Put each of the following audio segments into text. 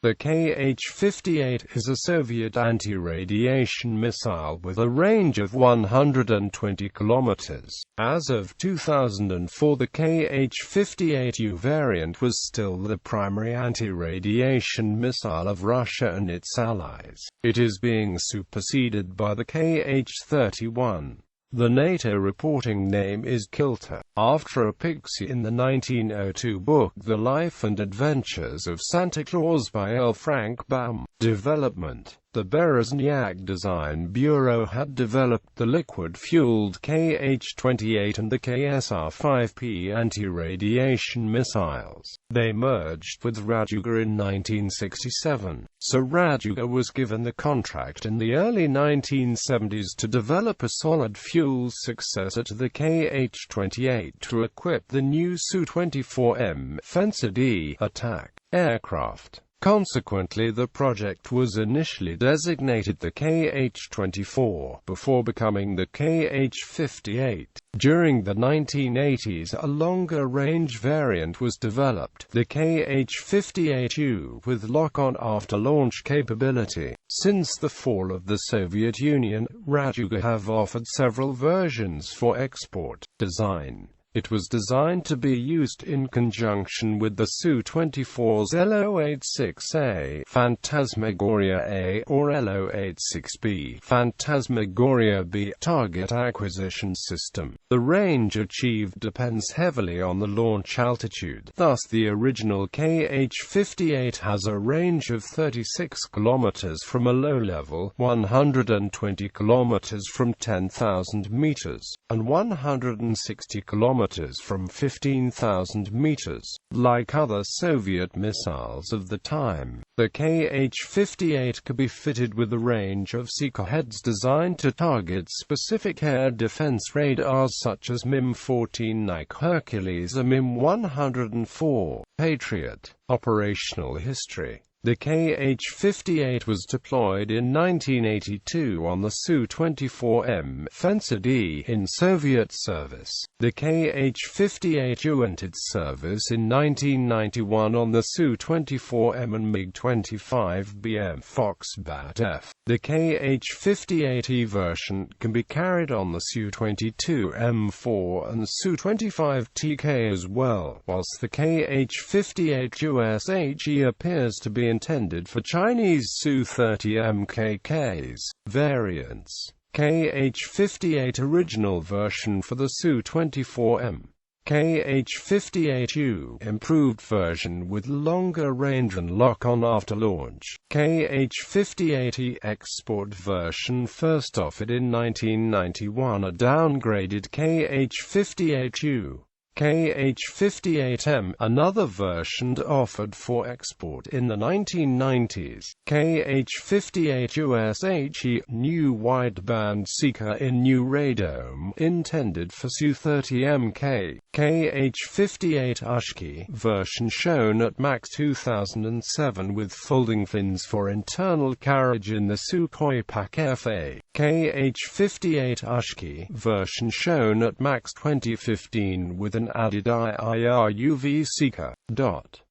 The Kh-58 is a Soviet anti-radiation missile with a range of 120 kilometers. As of 2004, the Kh-58U variant was still the primary anti-radiation missile of Russia and its allies. It is being superseded by the Kh-31. The NATO reporting name is Kilter, after a pixie in the 1902 book The Life and Adventures of Santa Claus by L. Frank Baum. Development. The Berezhnyak Design Bureau had developed the liquid-fueled Kh-28 and the KSR-5P anti-radiation missiles. They merged with Raduga in 1967, so Raduga was given the contract in the early 1970s to develop a solid-fuel successor to the Kh-28 to equip the new Su-24M Fencer-D attack aircraft. Consequently, the project was initially designated the Kh-24, before becoming the Kh-58. During the 1980s, a longer-range variant was developed, the Kh-58U, with lock-on after-launch capability. Since the fall of the Soviet Union, Raduga have offered several versions for export. Design. It was designed to be used in conjunction with the Su-24's Lo-86A Phantasmagoria A or Lo-86B Phantasmagoria B target acquisition system. The range achieved depends heavily on the launch altitude. Thus, the original Kh-58 has a range of 36 km from a low level, 120 km from 10,000 meters, and 160 km from 15,000 meters. Like other Soviet missiles of the time, the Kh-58 could be fitted with a range of seeker heads designed to target specific air defense radars such as MIM-14 Nike Hercules or MIM-104 Patriot. Operational history. The Kh-58 was deployed in 1982 on the Su-24M Fencer-D in Soviet service. The Kh-58U entered service in 1991 on the Su-24M and MiG-25BM Foxbat-F. The Kh-58E version can be carried on the Su-22M4 and Su-25TK as well, whilst the Kh-58USHE appears to be intended for Chinese Su-30MKKs. Variants. Kh-58 original version for the Su-24M. Kh-58U improved version with longer range and lock-on after launch. Kh-58E export version first offered in 1991, a downgraded Kh-58U. Kh-58M, another version offered for export in the 1990s. Kh-58USHE, new wideband seeker in new radome, intended for Su-30MK. Kh-58 Ushki version shown at Max 2007 with folding fins for internal carriage in the Sukhoi Pak-FA. Kh-58 Ushki version shown at Max 2015 with an added IR-UV seeker.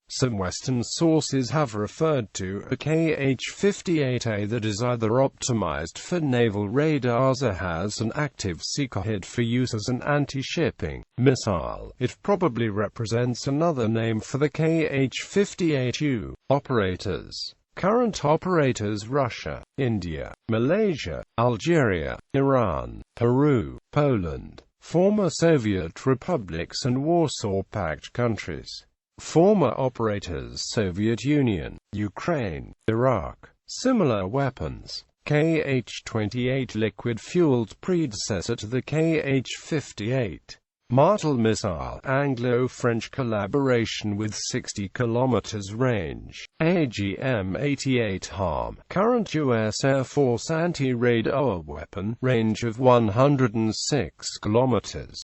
Some Western sources have referred to a Kh-58A that is either optimized for naval radars or has an active seeker head for use as an anti-shipping missile. It probably represents another name for the Kh-58U. Operators. Current operators: Russia, India, Malaysia, Algeria, Iran, Peru, Poland. Former Soviet republics and Warsaw Pact countries. Former operators: Soviet Union, Ukraine, Iraq. Similar weapons. Kh-28 liquid-fueled predecessor to the Kh-58. Martel missile, Anglo-French collaboration with 60 km range. AGM-88 HARM, current U.S. Air Force anti-radar weapon, range of 106 km.